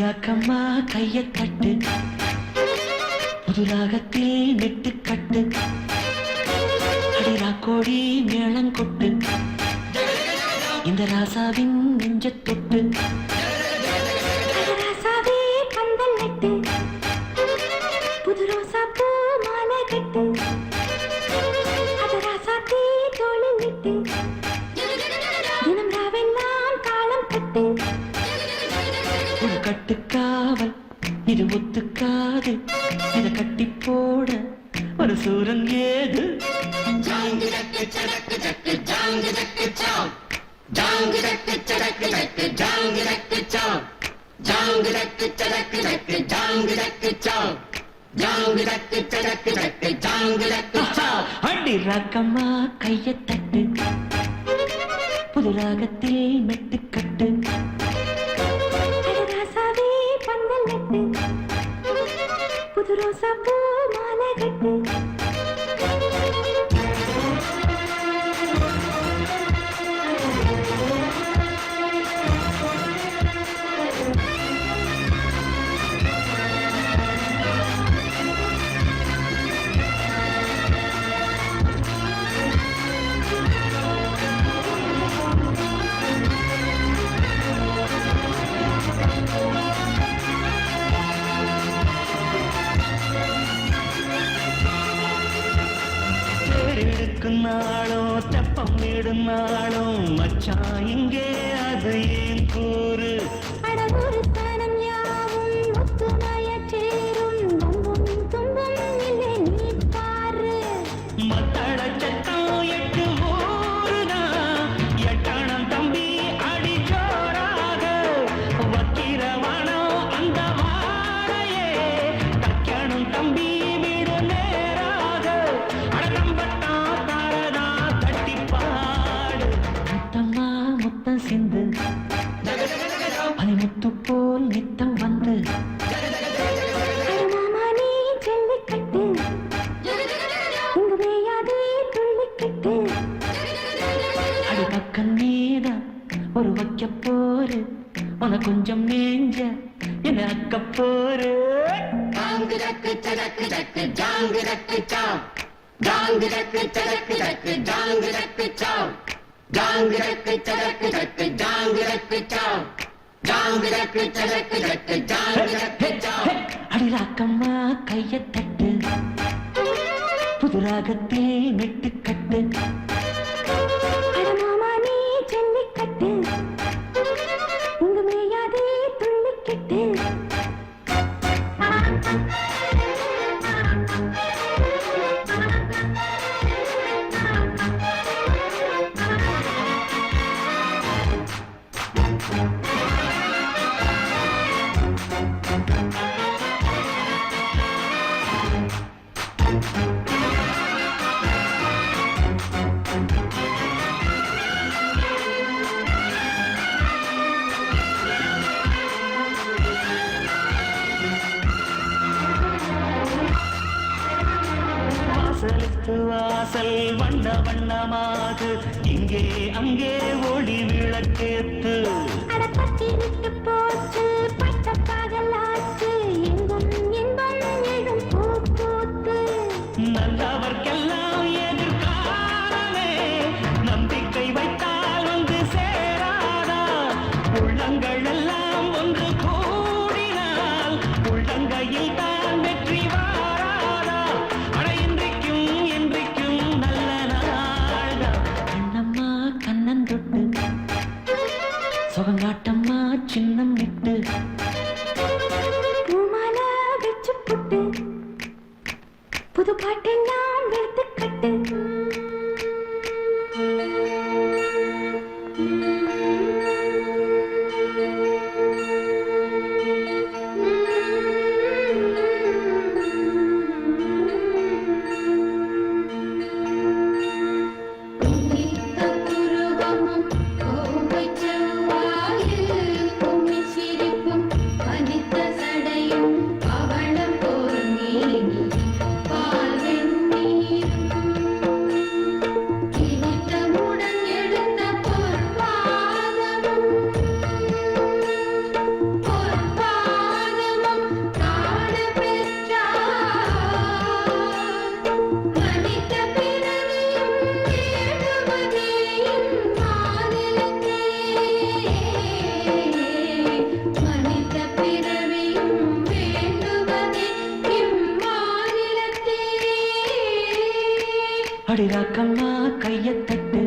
ராக்கம்மா கைய தட்டு, புது ராகத்தில் நெட்டு கட்டு, அடிராக்கோடி மேளங்கொட்டு, இந்த ராசாவின் நெஞ்ச தொட்டு, ராசாவே பந்தல் நட்டு, புது ரோசா பூ மாலை கட்டு, அது ராசாத்தே தோளில் விட்டு, தினம் ராவெல்லாம் தாளம் கட்டு. கட்டுக்காவல் இது ஒத்துக்காது, இத கட்டி போட ஒரு சூரன் ஏது. அடி ராக்கம்மா கைய தட்டு, புது ராகத்தில் மெட்டு கட்டு, புது ரோசா பூ மாலை கட்டு. நாளும் தெப்பம் விடும் நாளும் மச்சான் இங்கே அது ஏன் கூறு. அடவொரு ஸ்தானம் யாவும் ஒத்துமைய சேரும், நம்பும் துன்பம் இல்லை நீ பாரு. மத்தள சட்டம் எட்டு ஊருதான், எட்டணம் தம்பி அடி ஜோராக, வக்கிரவனம் அந்த வாழையே தக்கணும் தம்பி வீடு நேராக. அடம்பட்டா தாரதா தட்டி பாடு, முத்தம்மா முத்தம் சிந்து, பனிமுத்து போல் நித்தம் வந்து. மாமா நீ ஜல்லிக்கட்டு, இங்கு வேயாதே துள்ளிக்கட்டு. அடி பக்கம் நீதான் ஒரு வைக்க போரு, உன கொஞ்சம் மேஞ்ச என அக்க போரு. அடிராக்கம்மா கைய தட்டு, புது ராகத்தில் மெட்டு கட்டு, மாமா நீ வாசல் வண்ண வண்ணமாது இங்கே அங்கே ஒளி விளக்கேத்து அடப்பட்டி விட்டு போச்சு பட்ட பகலாச்சு எங்கும் இன்பம் எழும் பூ பூத்து நல்லவர்க்கெல்லாம் எதிர்காலமே நம்பிக்கை வைத்தால் வந்து சேராதா உள்ளங்கள் எல்லாம் ஒன்று கூடினால் உள்ளங்கையில் தான் வெற்றி வாராதா அட இன்றைக்கும் என்றைக்கும் நல்ல நாள்தா கண்ணம்மா கண்ணன் தொட்டு சுகங்காட்டம்மா சின்னம் விட்டு பூமால வச்சு புட்டு புது பாட்டெல்லாம் எடுத்து கட்டு அடிராக்கம்மா கையத் தட்டு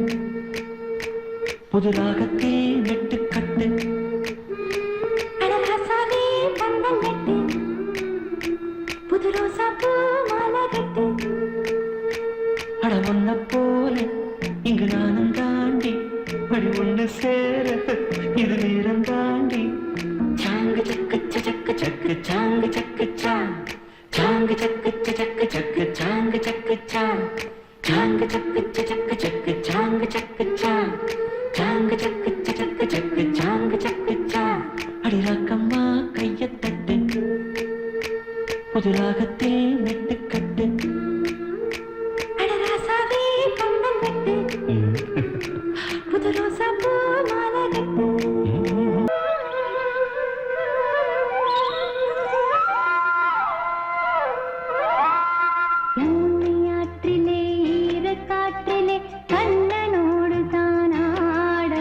புது ராகத்தில் நெட்டு கட்டு அடராசாவே பந்தல் கட்டு புது ரோசா பூ மாலை கட்டு அட ஒன்ன போல இங்கு நானும் தாண்டி வழி ஒண்ணு சேர இது நேரம் தாண்டி சாங்கு சக்கு சக்கு சக்கு சாங்கு சக்கு சாங்கு சக்கு சக்கு சக்கு சாங்கு சக்கு சாங்கு சக்கு சக்கு சக்கு சாங்கு சக்கு சாங்கு சக்கு சக்கு சக்கு சாங்கு சக்கு அடிராக்கம்மா கையத் தட்டு புது ராகத்தில் நெட்டு கட்டு அடராசாவே பந்தல் கட்டு புது ரோசா பூ மாலை கட்டு யமுனையாற்றிலே ஈரக்காற்றிலே கண்ணனோடு தான் ஆட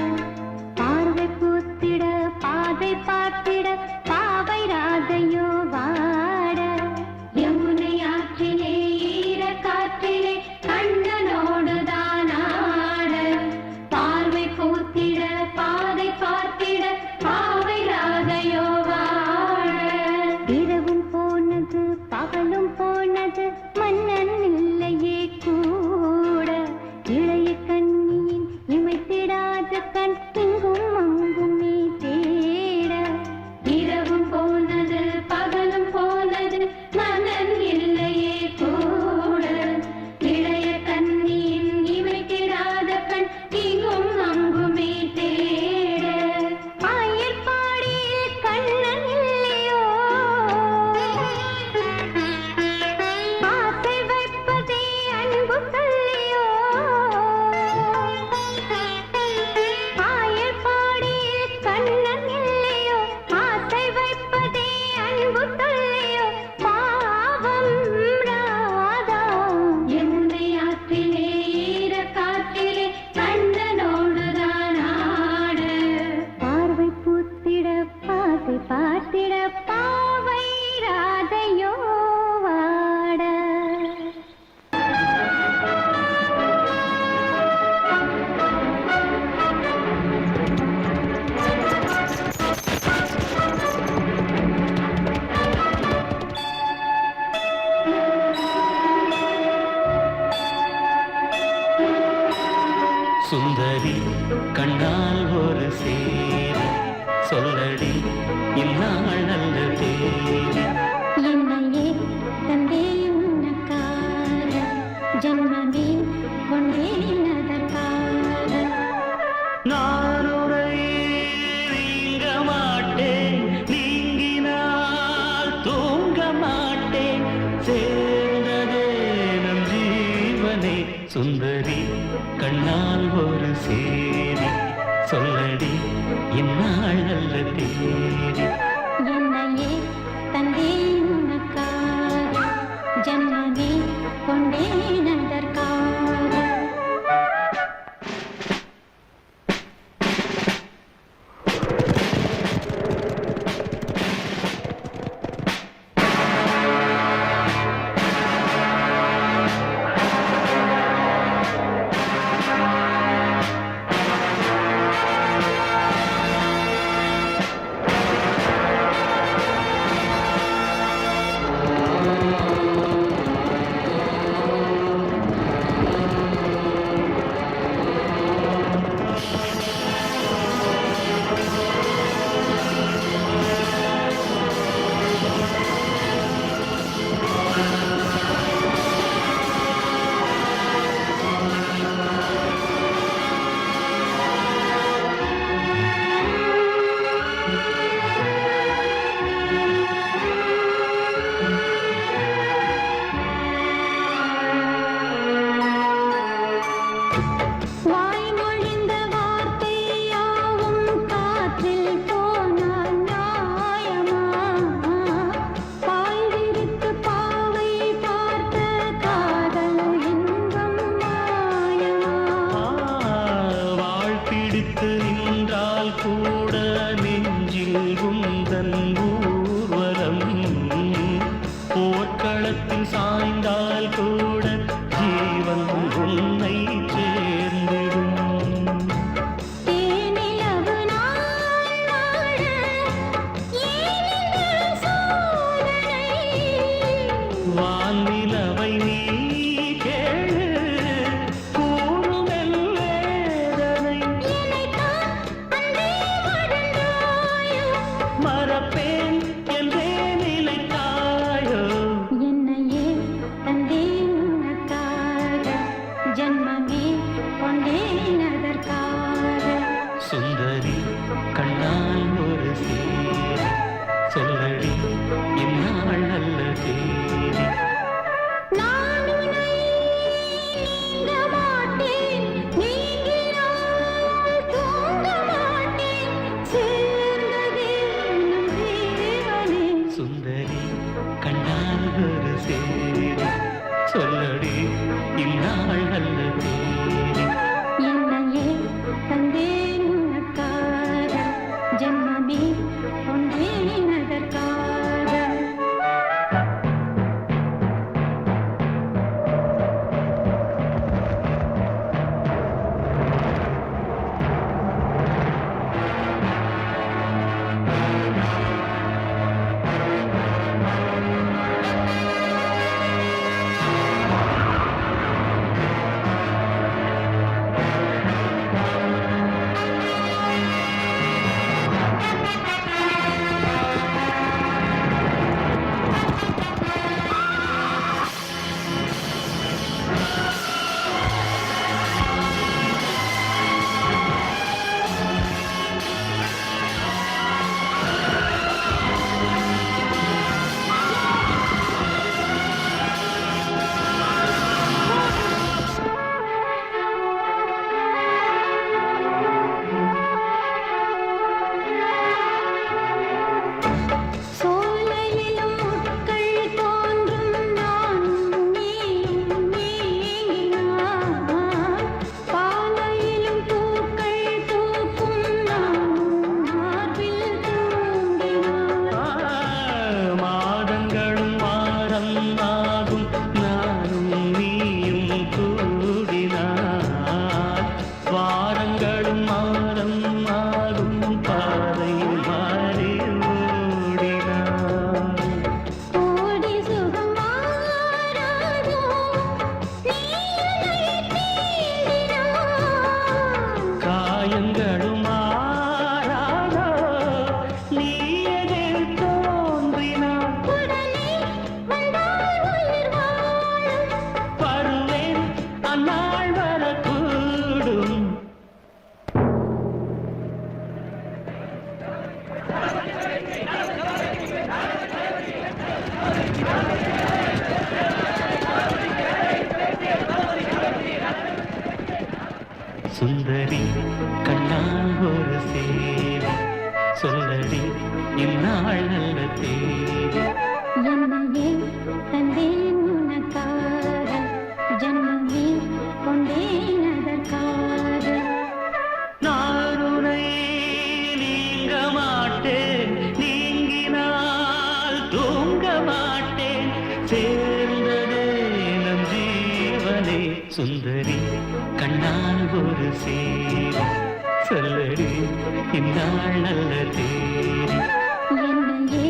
பார்வை பூத்திட பாதை பார்த்திட பாவை ராதையோ வாட யமுனையாற்றிலே ஈரக்காற்றிலே கண்ணனோடு தான் ஆட பார்வை பூத்திட பாதை பார்த்திட பாவை ராதையோ வாட இரவும் போனது பகலும் போனது மன்னன் இல்லையே கூட இளைய கண்ணியின் இமைத்திடாத கண் இங்கும் அங்குமே தேட இரவும் போனது பகலும் போனது மன்னன் இல்லையே கூட இளைய கண்ணியின் இமைத்திடாத கண் இங்கும் அங்குமே தேட ஆயர்பாடியில் கண்ணன் இல்லையோ ஆசை வைப்பதே அன்பு சொல்லியோ ஆயர்பாடியில் கண்ணன் இல்லையோ ஆசை வைப்பதே அன்பு சொல்லியோ பாவம் ராதா யமுனை ஆற்றிலே ஈரக்காற்றிலே கண்ணனோடு தான் ஆட பார்வை பூத்திட பாதை பார்த்திட பாவை ராதையோ வாட சுந்தரி கண்ணால் ஒரு சேரி சொல்லடி இந்நாள் நல்ல தேதி என்னையே தந்தே உனக்காக ஜன்மமே கொண்டேன் அதற்காக நான் உரை நீங்க மாட்டேன் நீங்கினால் தூங்க மாட்டேன் சேர்ந்ததே நம் ஜீவனை சுந்தரி கண்ணால் ஒரு சேரி சொல்லடி இந்நாள் நல்ல தேதி என்னையே தந்தேன் உனக்காக ஜன்மமே கொண்டேன் அதற்காக வாய்மொழிந்த வார்த்தை யாவும் காற்றில் போனால் நியாயமா பாய் விரித்து பாவை பார்த்த காதல் இன்பம் மாயமா வாழ் பிடித்து நின்றால் கூட நெஞ்சில் குந்தன் ஊர்வலம் போர்க்களத்தில் சாய்ந்தால் கூட ஜீவன் உன்னை சேர்ந்திடும் தேனிலவு நாள் வாழ ஏனிந்த சோதனை வானிலவை நீ கேளு கூறுமெல் வேதனை என்னைத்தான் அன்பே மறந்தாயோ மறப்பேன் என்றே நிலைத்தாயோ என்னையே தந்தேன் உனக்காக ஜன்மமே கொண்டேன் அதற்காக சுந்தரி கண்ணால் ஒரு சேரி சொல்லடி இந்நாள் நல்ல தேதி நான் உன்னை நீங்க மாட்டேன் நீங்கினால் தூங்க மாட்டேன் சேர்ந்ததே நம் தேவனே சுந்தரி கண்ணால் ஒரு சேரி சொல்லடி இந்நாள் நல்ல தேதி என்னையே தந்தேன் உனக்காக சுந்தரி கண்ணால் ஒரு சேரி சொல்லடி இந்நாள் நல்ல தேதி என்னையே தந்தேன் உனக்காக ஜன்மமே கொண்டேன் அதற்காக நான் உன்னை நீங்க மாட்டேன் நீங்கினால் தூங்க மாட்டேன் சேர்ந்ததே நம் ஜீவனே சுந்தரி கண்ணால் ஒரு சேரி சொல்லடி இந்நாள் நல்ல தேதி என்னையே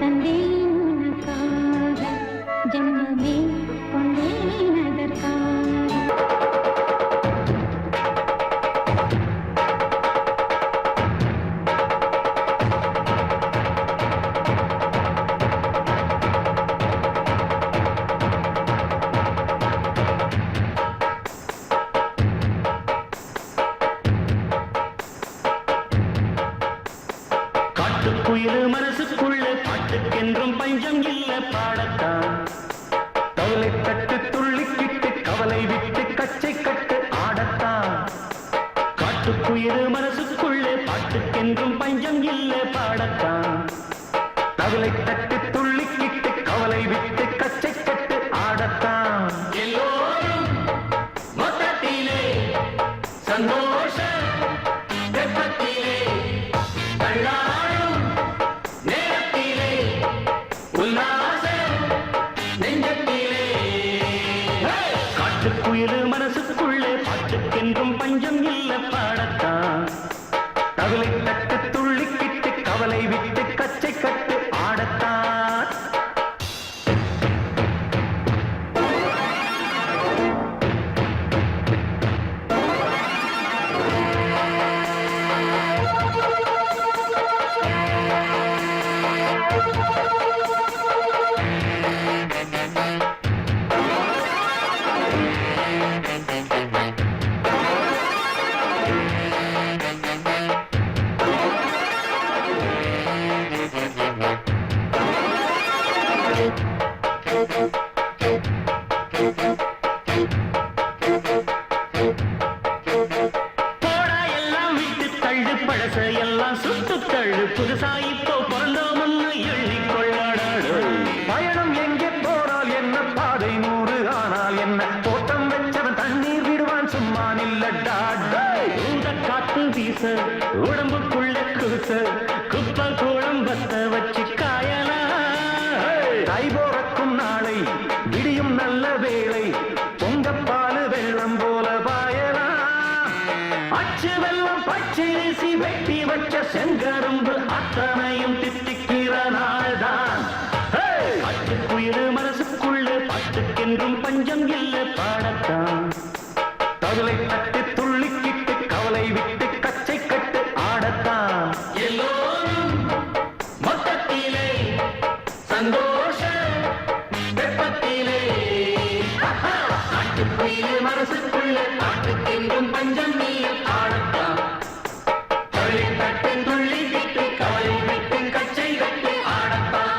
தந்தேன் உனக்காக ஜன்மமே கொண்டேன் அதற்காக காட்டுக்குயில் மனசுக்குள்ள பாட்டுக்கென்றும் பஞ்சம் இல்ல பாடத்தான் கவலை தட்டு துள்ளிக்கிட்டு கவலை விட்டு கச்சை கட்டு ஆடத்தான் காட்டுக்குயில் மனசுக்குள்ள பாட்டுக்கென்றும் பஞ்சம் இல்ல பாடத்தான் கவலை தட்டு துள்ளிக்கிட்டு கவலை விட்டு கச்சை கட்டு ஆடத்தான் எல்லோரும் மொத்தத்திலே சந்தோஷ வெப்பத்திலே தள்ளாடும் நேரத்திலே உல்லாச நெஞ்சத்திலே காட்டுக்குயில் மனசுக்குள்ளே பாட்டுக்கென்றும் பஞ்சம் இல்ல பாடத்தான் கவலை தட்டு துள்ளிக்கிட்டு கவலை விட்டு கச்சை கட்டு ஆடத்தான் போடா எல்லாம் விட்டு தள்ளு பழச எல்லாம் சுட்டு தள்ளு புதுசா இப்போ பிறந்தோம்னு எண்ணி கொள்ளாடாடு பயணம் எங்கே போனால் என்ன பாதை 100 ஆனால் என்ன தோட்டம் வச்சவன் தண்ணீர் விடுவான் சும்மா நில்லடா ஊத காத்து வீச உடம்புக்குள்ள கூச குப்பை கூடம் பத்த வச்சு காயலாம் கை போறக்கும் நாளை விடியும் நல்ல வேளை பொங்கப்பாலு வெள்ளம் போல பாயலாம் அச்சு வெள்ளம் பச்சரிசி வெட்டி வச்ச செங்கரும்பு அத்தனையும் தித்திக்கிற நாள்தான் அச்சுக்குயிரு மனசுக்குள்ள பாட்டுக்கென்றும் பஞ்சம் இல்ல பாடத்தான் கவலை தட்டு துள்ளிக்கிட்டு கவலை விட்டு கச்சை கட்டு ஆடத்தான் எல்லோரும் மொத்தத்திலே சந்தோஷ வெப்பத்திலே நாட்டுக்குயிரு மனசுக்குள்ள பாட்டுக்கென்றும் பஞ்சம் இல்ல பாடத்தான் கவலை தட்டு துள்ளிக்கிட்டு கவலை விட்டு கச்சை கட்டு ஆடத்தான்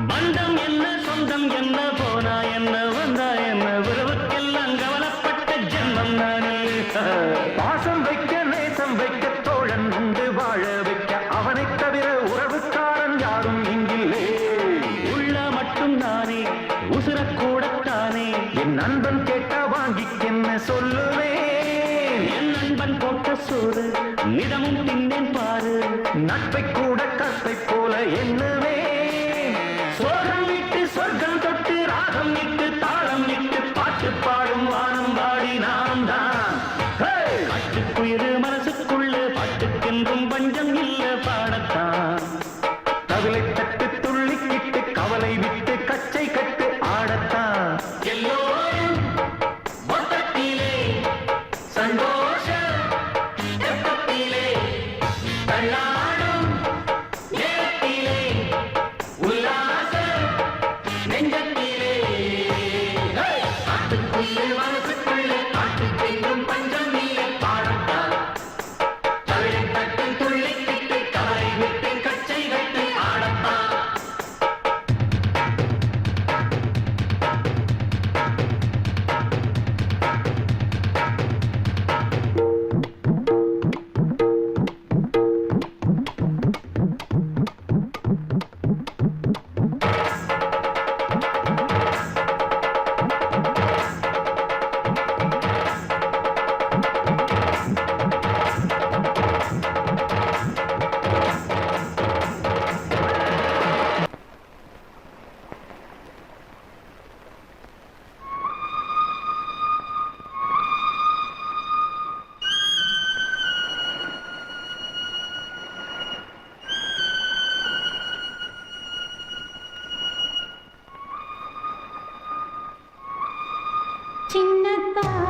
பந்தம் என்ன சொந்தம் என்ன போனா என்ன வந்தா என்ன உறவுக்கெல்லாம் கவலைப்பட்ட ஜென்மம் நானே பாசம் வைக்க நேசம் வைக்க தோழன் உண்டு வாழ வைக்க அவனை தவிர உறவுக்காரன் யாரும் இங்கில்லே உள்ள மட்டும் நானே உசுரக்கூடத்தானே என் நண்பன் கேட்டா வாங்கிக்கென்ன சொல்லுவேன் என் நண்பன் போட்ட சோறு நிதமும் தின்னேன் பாரு நட்பை கூட கற்பை போல எண்ணுவே சோகம் விட்டு சொர்க்கம் தொட்டு ராகம் விட்டு தாளம் விட்டு பாட்டு பாடும் வானம் பாடி நாம் தான் காட்டுக்குயிரு மனசுக்குள்ள பாட்டுக்கென்றும் பஞ்சம் இல்ல பாடத்தான் கவலை தட்டு துள்ளிக்கிட்டு கவலை விட்டு கச்சை கட்டு ஆடத்தான் தான்